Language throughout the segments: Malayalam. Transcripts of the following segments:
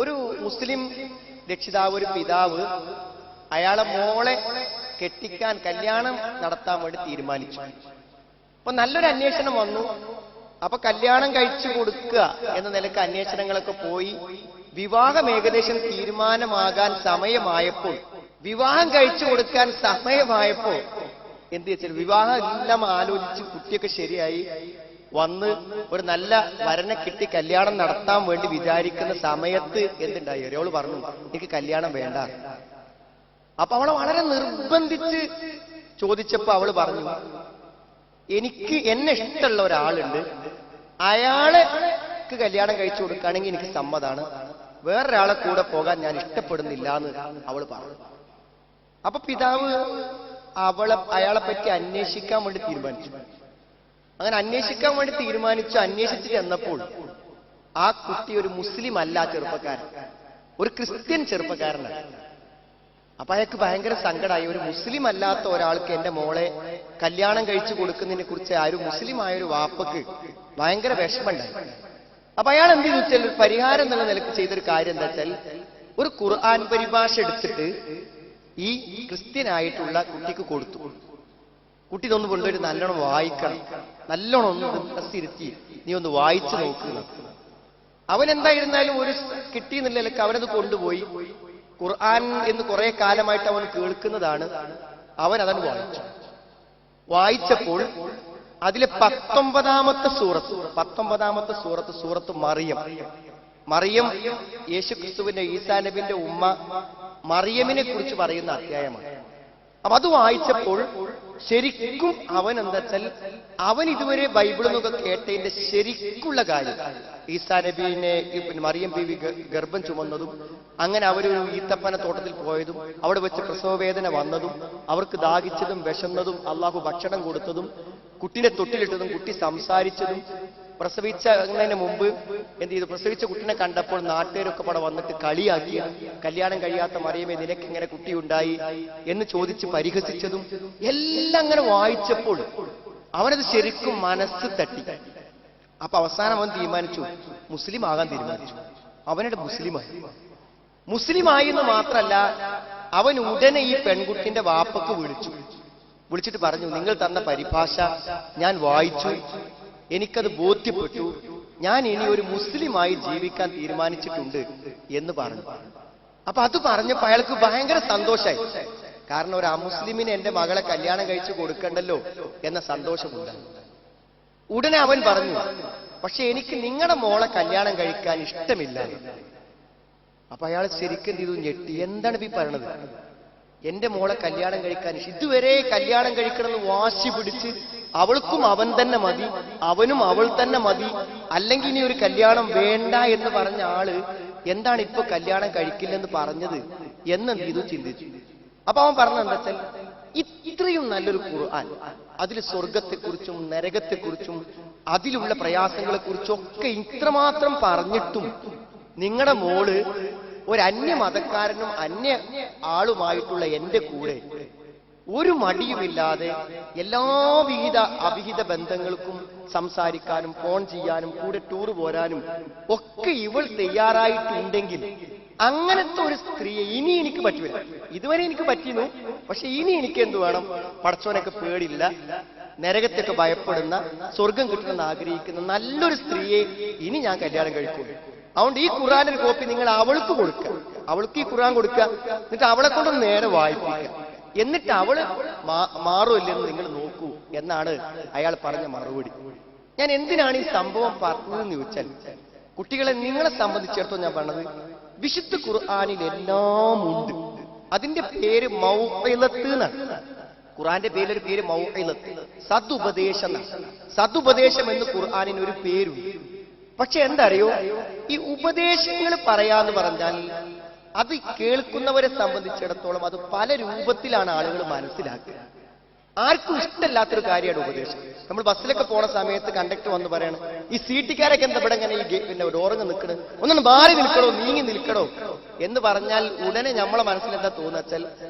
ഒരു മുസ്ലിം രക്ഷിതാവ്, ഒരു പിതാവ് അയാളെ മോളെ കെട്ടിക്കാൻ, കല്യാണം നടത്താൻ വേണ്ടി തീരുമാനിച്ചു. അപ്പൊ നല്ലൊരു അന്വേഷണം വന്നു. അപ്പൊ കല്യാണം കഴിച്ചു കൊടുക്കുക എന്ന നിലക്ക് അന്വേഷണങ്ങളൊക്കെ പോയി. വിവാഹം ഏകദേശം തീരുമാനമാകാൻ സമയമായപ്പോൾ, വിവാഹം കഴിച്ചു കൊടുക്കാൻ സമയമായപ്പോൾ എന്ത് വെച്ചാൽ വിവാഹം എല്ലാം ആലോചിച്ച് കുട്ടിയൊക്കെ ശരിയായി വന്ന് ഒരു നല്ല വരനെ കിട്ടി കല്യാണം നടത്താൻ വേണ്ടി വിചാരിക്കുന്ന സമയത്ത് എന്തുണ്ടായി? ഒരാൾ പറഞ്ഞു, എനിക്ക് കല്യാണം വേണ്ട. അപ്പൊ അവളെ വളരെ നിർബന്ധിച്ച് ചോദിച്ചപ്പോ അവള് പറഞ്ഞു, എന്നെ ഇഷ്ടമുള്ള ഒരാളുണ്ട്, അയാൾക്ക് കല്യാണം കഴിച്ചു കൊടുക്കുകയാണെങ്കിൽ എനിക്ക് സമ്മതാണ്, വേറൊരാളെ കൂടെ പോകാൻ ഞാൻ ഇഷ്ടപ്പെടുന്നില്ല എന്ന് അവള് പറഞ്ഞു. അപ്പൊ പിതാവ് അയാളെ പറ്റി അന്വേഷിക്കാൻ വേണ്ടി തീരുമാനിച്ചു. അങ്ങനെ അന്വേഷിക്കാൻ വേണ്ടി തീരുമാനിച്ചു. അന്വേഷിച്ച് ചെന്നപ്പോൾ ആ കുട്ടി ഒരു മുസ്ലിം അല്ല ചെറുപ്പക്കാരൻ, ഒരു ക്രിസ്ത്യൻ ചെറുപ്പക്കാരനാണ്. അപ്പൊ അയാൾക്ക് ഭയങ്കര സങ്കടമായി. ഒരു മുസ്ലിം അല്ലാത്ത ഒരാൾക്ക് എന്റെ മോളെ കല്യാണം കഴിച്ചു കൊടുക്കുന്നതിനെ കുറിച്ച് ആ ഒരു മുസ്ലിം ആയ ഒരു വാപ്പക്ക് ഭയങ്കര വിഷമമുണ്ടായി. അപ്പൊ അയാൾ എന്ത് ചെയ്തു വെച്ചാൽ പരിഹാരം എന്നുള്ള നിലക്ക് ചെയ്തൊരു കാര്യം എന്താ വെച്ചാൽ, ഒരു ഖുർആൻ പരിഭാഷ എടുത്തിട്ട് ഈ ക്രിസ്ത്യനായിട്ടുള്ള കുട്ടിക്ക് കൊടുത്തു. കുട്ടി ഇതൊന്ന് കൊണ്ടുപോയി നല്ലോണം വായിക്കണം, നല്ലോണം ഒന്ന് ഇരുത്തി നീ ഒന്ന് വായിച്ചു നോക്കുക. അവൻ എന്തായിരുന്നാലും ഒരു കിട്ടിയെന്നുള്ള നിലക്ക് അവനത് കൊണ്ടുപോയി. ഖുർആൻ എന്ന് കുറെ കാലമായിട്ട് അവൻ കേൾക്കുന്നതാണ്. അവൻ അതന് വായിച്ചു. വായിച്ചപ്പോൾ അതിലെ 19ാമത്തെ സൂറത്ത് സൂറത്ത് മറിയം യേശുക്രിസ്തുവിന്റെ, ഈസാ നബിന്റെ ഉമ്മ മറിയമിനെ കുറിച്ച് പറയുന്ന അധ്യായമാണ്. അപ്പൊ അത് വായിച്ചപ്പോൾ ശരിക്കും അവൻ എന്താ വെച്ചാൽ, അവൻ ഇതുവരെ ബൈബിളിൽ നിന്നൊക്കെ കേട്ടതിന്റെ ശരിക്കുള്ള കാര്യം, ഈസാ നബീനെ മറിയം ബീവി ഗർഭം ചുമന്നതും, അങ്ങനെ അവരൊരു ഈത്തപ്പന തോട്ടത്തിൽ പോയതും, അവിടെ വെച്ച് പ്രസവവേദന വന്നതും, അവർക്ക് ദാഹിച്ചതും വിശന്നതും അള്ളാഹു ഭക്ഷണം കൊടുത്തതും, കുട്ടിനെ തൊട്ടിലിട്ടതും, കുട്ടി സംസാരിച്ചതും, പ്രസവിച്ചതിന് മുമ്പ് എന്ത് ചെയ്തു, പ്രസവിച്ച കുട്ടിനെ കണ്ടപ്പോൾ നാട്ടുകാരൊക്കെ പടം വന്നിട്ട് കളിയാക്കി, കല്യാണം കഴിയാത്ത മറിയമേ നിനക്ക് ഇങ്ങനെ കുട്ടി ഉണ്ടായി എന്ന് ചോദിച്ച് പരിഹസിച്ചതും എല്ലാം അങ്ങനെ വായിച്ചപ്പോൾ അവനത് ശരിക്കും മനസ്സ് തട്ടി. അപ്പൊ അവസാനം അവൻ തീരുമാനിച്ചു, മുസ്ലിം ആകാൻ തീരുമാനിച്ചു. അവനോട് മുസ്ലിമായി എന്ന് മാത്രല്ല, അവൻ ഉടനെ ഈ പെൺകുട്ടിന്റെ വാപ്പക്ക് വിളിച്ചിട്ട് പറഞ്ഞു, നിങ്ങൾ തന്ന പരിഭാഷ ഞാൻ വായിച്ചു, എനിക്കത് ബോധ്യപ്പെട്ടു, ഞാൻ ഇനി ഒരു മുസ്ലിമായി ജീവിക്കാൻ തീരുമാനിച്ചിട്ടുണ്ട് എന്ന് പറഞ്ഞു. അപ്പൊ അത് പറഞ്ഞപ്പോ അയാൾക്ക് ഭയങ്കര സന്തോഷമായി. കാരണം ഒരു അമുസ്ലിമിന് എന്റെ മകളെ കല്യാണം കഴിച്ചു കൊടുക്കണ്ടല്ലോ എന്ന സന്തോഷമുണ്ട്. ഉടനെ അവൻ പറഞ്ഞു, പക്ഷെ എനിക്ക് നിങ്ങളുടെ മോളെ കല്യാണം കഴിക്കാൻ ഇഷ്ടമില്ല. അപ്പൊ അയാൾ ശരിക്കും ചെയ്തു ഞെട്ടി. എന്താണ് ഈ പറയണത്? എന്റെ മോളെ കല്യാണം കഴിക്കാൻ ഇതുവരെ കല്യാണം കഴിക്കണമെന്ന് വാശി പിടിച്ച് അവൾക്കും അവൻ തന്നെ മതി, അവനും അവൾ തന്നെ മതി, അല്ലെങ്കിൽ ഇനി ഒരു കല്യാണം വേണ്ട എന്ന് പറഞ്ഞ ആള് എന്താണ് ഇപ്പൊ കല്യാണം കഴിക്കില്ലെന്ന് പറഞ്ഞത് എന്നെന്ത് ചെയ്തു ചിന്തിച്ചു. അപ്പൊ അവൻ പറഞ്ഞെന്താ വെച്ചാൽ, ഇത്രയും നല്ലൊരു ഖുർആൻ, അതിൽ സ്വർഗത്തെക്കുറിച്ചും നരകത്തെക്കുറിച്ചും അതിലുള്ള പ്രയാസങ്ങളെ കുറിച്ചും ഒക്കെ ഇത്രമാത്രം പറഞ്ഞിട്ടും നിങ്ങളുടെ മോള് ഒരു അന്യമതക്കാരനും അന്യ ആളുമായിട്ടുള്ള എന്റെ കൂടെ ഒരു മടിയുമില്ലാതെ എല്ലാ അവിഹിത ബന്ധങ്ങൾക്കും സംസാരിക്കാനും ഫോൺ ചെയ്യാനും കൂടെ ടൂർ പോരാനും ഒക്കെ ഇവൾ തയ്യാറായിട്ടുണ്ടെങ്കിൽ അങ്ങനത്തെ ഒരു സ്ത്രീയെ ഇനി എനിക്ക് പറ്റൂല. ഇതുവരെ എനിക്ക് പറ്റിയിരുന്നു, പക്ഷെ ഇനി എനിക്ക് എന്ത് വേണം? പടച്ചോനൊക്കെ പേടില്ല, നരകത്തൊക്കെ ഭയപ്പെടുന്ന, സ്വർഗം കിട്ടണമെന്ന് ആഗ്രഹിക്കുന്ന നല്ലൊരു സ്ത്രീയെ ഇനി ഞാൻ കല്യാണം കഴിക്കും. അതുകൊണ്ട് ഈ ഖുർആന്റെ കോപ്പി നിങ്ങൾ അവൾക്ക് കൊടുക്കുക, അവൾക്ക് ഈ ഖുർആൻ കൊടുക്കുക, എന്നിട്ട് അവളെ കൊണ്ടൊന്ന് നേരെ വായിപ്പിക്കുക, എന്നിട്ട് അവള് മാറുമല്ലെന്ന് നിങ്ങൾ നോക്കൂ എന്നാണ് അയാൾ പറഞ്ഞ മറുപടി. ഞാൻ എന്തിനാണ് ഈ സംഭവം പറഞ്ഞതെന്ന് ചോദിച്ചാൽ, കുട്ടികളെ നിങ്ങളെ സംബന്ധിച്ചിടത്തോളം ഞാൻ പറഞ്ഞത്, വിശുദ്ധ ഖുർആനിൽ എല്ലാം ഉണ്ട്. അതിന്റെ പേര് മൗഇലത്ത് എന്നാണ്. ഖുർആന്റെ പേരൊരു പേര് മൗഇലത്ത്, സദുപദേശം. സദുപദേശം എന്ന് ഖുർആനിന് ഒരു പേരുണ്ട്. പക്ഷെ എന്താ അറിയോ, ഈ ഉപദേശങ്ങൾ പറയാന്ന് പറഞ്ഞാൽ അത് കേൾക്കുന്നവരെ സംബന്ധിച്ചിടത്തോളം അത് പല രൂപത്തിലാണ് ആളുകൾ മനസ്സിലാക്കുക. ആർക്കും ഇഷ്ടമില്ലാത്തൊരു കാര്യമാണ് ഉപദേശം. നമ്മൾ ബസ്സിലൊക്കെ പോണ സമയത്ത് കണ്ടക്ടർ വന്ന് പറയണം, ഈ സീറ്റുകാരൊക്കെ എന്താ ഇവിടെ ഇങ്ങനെ ഈ ഡോറങ്ങ് നിൽക്കണത്, ഒന്നൊന്ന് മാറി നിൽക്കണോ, നീങ്ങി നിൽക്കണോ എന്ന് പറഞ്ഞാൽ ഉടനെ നമ്മളെ മനസ്സിലെന്താ തോന്നുവെച്ചാൽ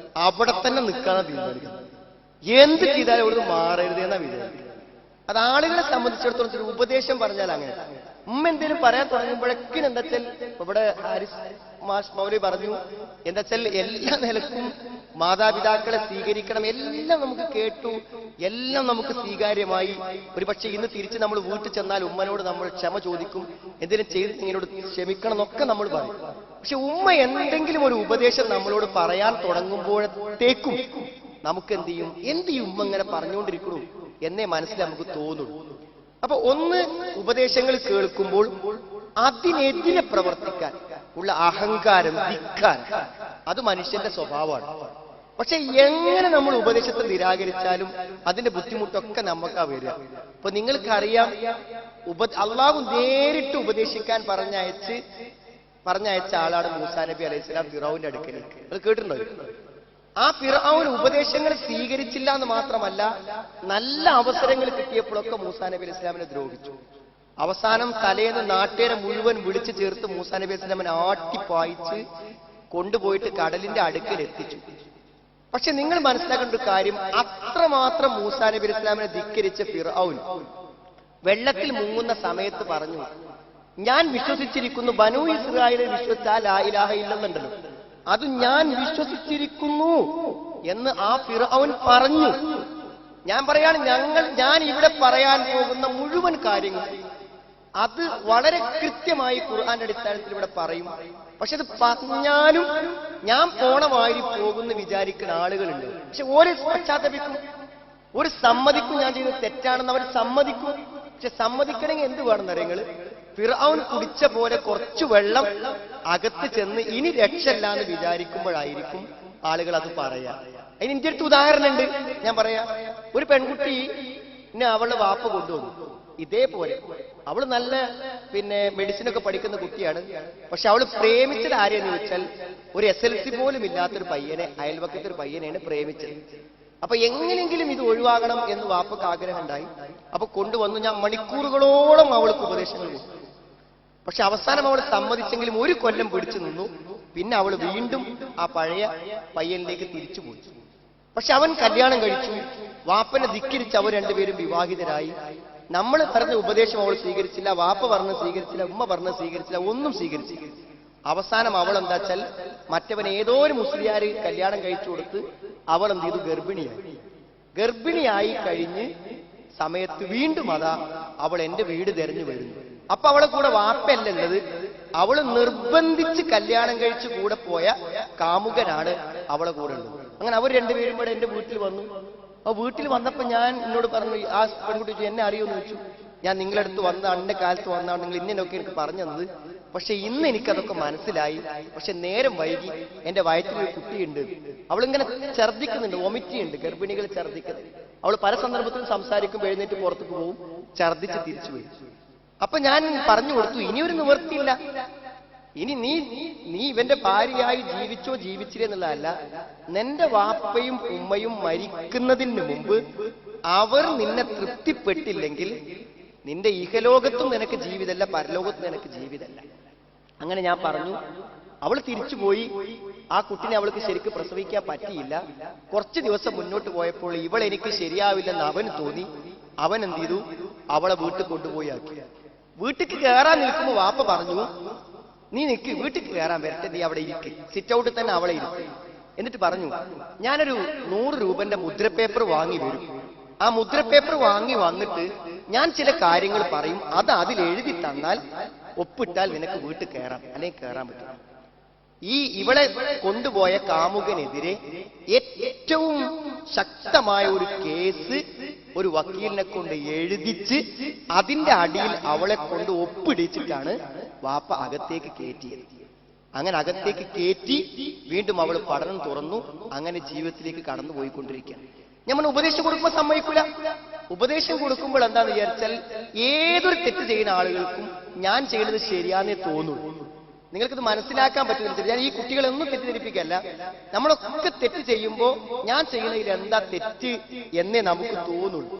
അവിടെ തന്നെ നിൽക്കാനാണ് തീരുമാനിക്കുന്നത്. എന്ത് ചെയ്താലും അവിടെ മാറരുത് എന്നാ വിചാരിക്കുക. അത് ആളുകളെ സംബന്ധിച്ചിടത്തോളം ഉപദേശം പറഞ്ഞാൽ അങ്ങനെ ഉമ്മ എന്തേലും പറയാൻ തുടങ്ങുമ്പോഴേക്കും എന്താ വെച്ചാൽ ഇവിടെ ഹാരിസ് മാഷ് മൗലവി പറഞ്ഞു, എന്താ വെച്ചാൽ എല്ലാ നിലക്കും മാതാപിതാക്കളെ സ്വീകരിക്കണം. എല്ലാം നമുക്ക് കേട്ടു, എല്ലാം നമുക്ക് സ്വീകാര്യമായി. ഒരുപക്ഷെ ഇന്ന് തിരിച്ച് നമ്മൾ വീട്ടിൽ ചെന്നാൽ ഉമ്മനോട് നമ്മൾ ക്ഷമ ചോദിക്കും, എന്തെങ്കിലും ചെയ്ത് നിങ്ങളോട് ക്ഷമിക്കണം എന്നൊക്കെ നമ്മൾ പറയും. പക്ഷെ ഉമ്മ എന്തെങ്കിലും ഒരു ഉപദേശം നമ്മളോട് പറയാൻ തുടങ്ങുമ്പോഴത്തേക്കും നമുക്ക് എന്ത് ചെയ്യും ഉമ്മ ഇങ്ങനെ പറഞ്ഞുകൊണ്ടിരിക്കണു എന്നേ മനസ്സിൽ നമുക്ക് തോന്നുള്ളൂ. അപ്പൊ ഒന്ന്, ഉപദേശങ്ങൾ കേൾക്കുമ്പോൾ അതിനെതിരെ പ്രവർത്തിക്കാൻ ഉള്ള അഹങ്കാരം, ധിക്കാരം, അത് മനുഷ്യന്റെ സ്വഭാവമാണ്. പക്ഷെ എങ്ങനെ നമ്മൾ ഉപദേശത്തെ നിരാകരിച്ചാലും അതിന്റെ ബുദ്ധിമുട്ടൊക്കെ നമുക്കാ വരിക. ഇപ്പൊ നിങ്ങൾക്കറിയാം, അള്ളാഹു നേരിട്ട് ഉപദേശിക്കാൻ പറഞ്ഞയച്ച ആളാണ് മൂസാ നബി അലൈഹിസ്സലാം ഫിറഔന്റെ അടുക്കലേക്ക്. അത് കേട്ടിട്ടുണ്ടോ? ആ ഫിറഔൻ ഉപദേശങ്ങൾ സ്വീകരിച്ചില്ല എന്ന് മാത്രമല്ല, നല്ല അവസരങ്ങൾ കിട്ടിയപ്പോഴൊക്കെ മൂസാ നബി അലൈഹി സ്വലാമിനെ ദ്രോഹിച്ചു. അവസാനം തലേന്ന് നാട്ടുകാരെ മുഴുവൻ വിളിച്ചു ചേർത്ത് മൂസാ നബി അലൈഹി സ്വലാമിനെ ആട്ടിപ്പായിച്ച് കൊണ്ടുപോയിട്ട് കടലിന്റെ അടുക്കൽ എത്തിച്ചു. പക്ഷെ നിങ്ങൾ മനസ്സിലാക്കേണ്ട ഒരു കാര്യം, അത്രമാത്രം മൂസാ നബി അലൈഹി സ്വലാമിനെ ധിക്കരിച്ച ഫിറഔൻ വെള്ളത്തിൽ മുങ്ങുന്ന സമയത്ത് പറഞ്ഞു, ഞാൻ വിശ്വസിച്ചിരിക്കുന്നു, ബനൂ ഇസ്രായേലിൽ വിശ്വസിച്ചാൽ ലാ ഇലാഹ ഇല്ലല്ലാഹുണ്ടല്ലോ, അത് ഞാൻ വിശ്വസിച്ചിരിക്കുന്നു എന്ന് ആ ഫിറഔൻ പറഞ്ഞു. ഞാൻ പറയാണ്, ഞാൻ ഇവിടെ പറയാൻ പോകുന്ന മുഴുവൻ കാര്യങ്ങൾ അത് വളരെ കൃത്യമായി ഖുർആന്റെ അടിസ്ഥാനത്തിൽ ഇവിടെ പറയും. പക്ഷെ അത് പറഞ്ഞാലും ഞാൻ പോണമാതിരി പോകുന്ന വിചാരിക്കുന്ന ആളുകളുണ്ട്. പക്ഷെ ഒരു പശ്ചാത്തപിക്കും, ഒരു സമ്മതിക്കും, ഞാൻ ചെയ്തത് തെറ്റാണെന്ന് അവർ സമ്മതിക്കും. പക്ഷെ സമ്മതിക്കണമെങ്കിൽ എന്ത് വേണമെന്ന് അറിയങ്ങൾ, ഫിറഔൻ കുടിച്ച പോലെ കുറച്ചു വെള്ളം അകത്ത് ചെന്ന് ഇനി രക്ഷല്ല എന്ന് വിചാരിക്കുമ്പോഴായിരിക്കും ആളുകൾ അത് പറയാ. അതിന് എന്റെ അടുത്ത് ഉദാഹരണമുണ്ട്, ഞാൻ പറയാ. ഒരു പെൺകുട്ടി അവളുടെ വാപ്പ കൊണ്ടുവന്നു. ഇതേപോലെ അവള് നല്ല മെഡിസിൻ ഒക്കെ പഠിക്കുന്ന കുട്ടിയാണ്. പക്ഷെ അവള് പ്രേമിച്ചത് ആരെയെന്ന് ചോദിച്ചാൽ ഒരു SLC പോലും ഇല്ലാത്തൊരു പയ്യനെ, അയൽവക്കത്തെ ഒരു പയ്യനെയാണ് പ്രേമിച്ചത്. അപ്പൊ എങ്ങനെയെങ്കിലും ഇത് ഒഴിവാകണം എന്ന് വാപ്പക്ക് ആഗ്രഹം ഉണ്ടായി. അപ്പൊ കൊണ്ടുവന്നു. ഞാൻ മണിക്കൂറുകളോളം അവൾക്ക് ഉപദേശങ്ങൾ കൊടുത്തു. പക്ഷെ അവസാനം അവൾ സമ്മതിച്ചെങ്കിലും 1 കൊല്ലം പിടിച്ചു നിന്നു. പിന്നെ അവൾ വീണ്ടും ആ പഴയ പയ്യനിലേക്ക് തിരിച്ചുപോയി. പക്ഷെ അവൻ കല്യാണം കഴിച്ചു. വാപ്പനെ ധിക്കരിച്ച് അവർ രണ്ടുപേരും വിവാഹിതരായി. നമ്മൾ പറഞ്ഞ ഉപദേശം അവൾ സ്വീകരിച്ചില്ല, വാപ്പ പറഞ്ഞ് സ്വീകരിച്ചില്ല, ഉമ്മ പറഞ്ഞ് സ്വീകരിച്ചില്ല, ഒന്നും സ്വീകരിച്ചില്ല. അവസാനം അവൾ എന്താ വെച്ചാൽ മറ്റവൻ ഏതോ ഒരു മുസ്ലിയാര് കല്യാണം കഴിച്ചു കൊടുത്ത് അവൾ എന്ത് ചെയ്തു, ഗർഭിണിയായി കഴിഞ്ഞ് സമയത്ത് വീണ്ടും അവൾ എന്റെ വീട് തെരഞ്ഞു വരുന്നു. അപ്പൊ അവളെ കൂടെ വാപ്പയല്ല ഉള്ളത്, അവള് നിർബന്ധിച്ച് കല്യാണം കഴിച്ച് കൂടെ പോയ കാമുകനാണ് അവളെ കൂടെ ഉള്ളത്. അങ്ങനെ അവർ രണ്ടുപേരും കൂടെ എന്റെ വീട്ടിൽ വന്നു. ആ വീട്ടിൽ വന്നപ്പോ ഞാൻ എന്നോട് പറഞ്ഞു, ആ പെൺകുട്ടി ചോദിച്ചു, എന്നെ അറിയുമെന്ന് ചോദിച്ചു. ഞാൻ നിങ്ങളടുത്ത് വന്നതാണ്, എന്റെ കാലത്ത് വന്നതാണ്, നിങ്ങൾ ഇന്നൊക്കെ എനിക്ക് പറഞ്ഞു തന്നത്. പക്ഷെ ഇന്ന് എനിക്കതൊക്കെ മനസ്സിലായി. പക്ഷെ നേരം വൈകി, എന്റെ വയറ്റിലൊരു കുട്ടിയുണ്ട്, അവളിങ്ങനെ ഛർദ്ദിക്കുന്നുണ്ട്, വൊമിറ്റിയുണ്ട്, ഗർഭിണികൾ ഛർദ്ദിക്കുന്നത്. അവൾ പല സന്ദർഭത്തിലും സംസാരിക്കുമ്പോൾ എഴുന്നേറ്റ് പുറത്തേക്ക് പോവും, ഛർദ്ദിച്ച് തിരിച്ചു വരും. അപ്പൊ ഞാൻ പറഞ്ഞു കൊടുത്തു, ഇനിയൊരു നിവൃത്തിയില്ല, ഇനി നീ ഇവന്റെ ഭാര്യയായി ജീവിച്ചോ ജീവിച്ചില്ലേ എന്നുള്ളതല്ല, നിന്റെ വാപ്പയും ഉമ്മയും മരിക്കുന്നതിന് മുമ്പ് അവർ നിന്നെ തൃപ്തിപ്പെട്ടില്ലെങ്കിൽ നിന്റെ ഇഹലോകത്തും നിനക്ക് ജീവിതമല്ല, പരലോകത്തും നിനക്ക് ജീവിതമല്ല. അങ്ങനെ ഞാൻ പറഞ്ഞു. അവൾ തിരിച്ചുപോയി. ആ കുട്ടിനെ അവൾക്ക് ശരിക്ക് പ്രസവിക്കാൻ പറ്റിയില്ല. കുറച്ച് ദിവസം മുന്നോട്ട് പോയപ്പോൾ ഇവൾ എനിക്ക് ശരിയാവില്ലെന്ന് അവന് തോന്നി. അവൻ എന്ത് ചെയ്തു, അവളെ വീട്ടിൽ കൊണ്ടുപോയി ആക്കി. വീട്ടിക്ക് കയറാൻ നിൽക്കുമ്പോൾ വാപ്പ പറഞ്ഞു, നീ നിൽക്ക്, വീട്ടിൽ കയറാൻ വരട്ടെ, നീ അവിടെ ഇരിക്ക്, സിറ്റ് ഔട്ടിൽ തന്നെ അവളെ ഇരിക്കും. എന്നിട്ട് പറഞ്ഞു, ഞാനൊരു 100 രൂപന്റെ മുദ്രപേപ്പർ വാങ്ങി വരും. ആ മുദ്രപേപ്പർ വാങ്ങി വന്നിട്ട് ഞാൻ ചില കാര്യങ്ങൾ പറയും, അത് അതിൽ എഴുതി തന്നാൽ ഒപ്പിട്ടാൽ നിനക്ക് വീട്ടിൽ കയറാം, അല്ലെങ്കിൽ കയറാൻ പറ്റും. ഇവളെ കൊണ്ടുപോയ കാമുകനെതിരെ ഏറ്റവും ശക്തമായ ഒരു കേസ് ഒരു വക്കീലിനെ കൊണ്ട് എഴുതിച്ച് അതിന്റെ അടിയിൽ അവളെ കൊണ്ട് ഒപ്പിടിച്ചിട്ടാണ് വാപ്പ അകത്തേക്ക് കയറ്റിയത്. അങ്ങനെ അകത്തേക്ക് കയറ്റി വീണ്ടും അവൾ പഠനം തുറന്നു. അങ്ങനെ ജീവിതത്തിലേക്ക് കടന്നു പോയിക്കൊണ്ടിരിക്കുകയാണ്. നമ്മൾ ഉപദേശം കൊടുക്കുമ്പോൾ സമ്മതിക്കൂല. ഉപദേശം കൊടുക്കുമ്പോൾ എന്താന്ന് വിചാരിച്ചാൽ ഏതൊരു തെറ്റ് ചെയ്യുന്ന ആളുകൾക്കും ഞാൻ ചെയ്യുന്നത് ശരിയാന്നേ തോന്നുള്ളൂ. നിങ്ങൾക്കിത് മനസ്സിലാക്കാൻ പറ്റുന്നില്ല. ഞാൻ ഈ കുട്ടികളൊന്നും തെറ്റിദ്ധരിപ്പിക്കല്ല. നമ്മളൊക്കെ തെറ്റ് ചെയ്യുമ്പോൾ ഞാൻ ചെയ്യുന്നതിൽ എന്താ തെറ്റ് എന്നേ നമുക്ക് തോന്നുള്ളൂ.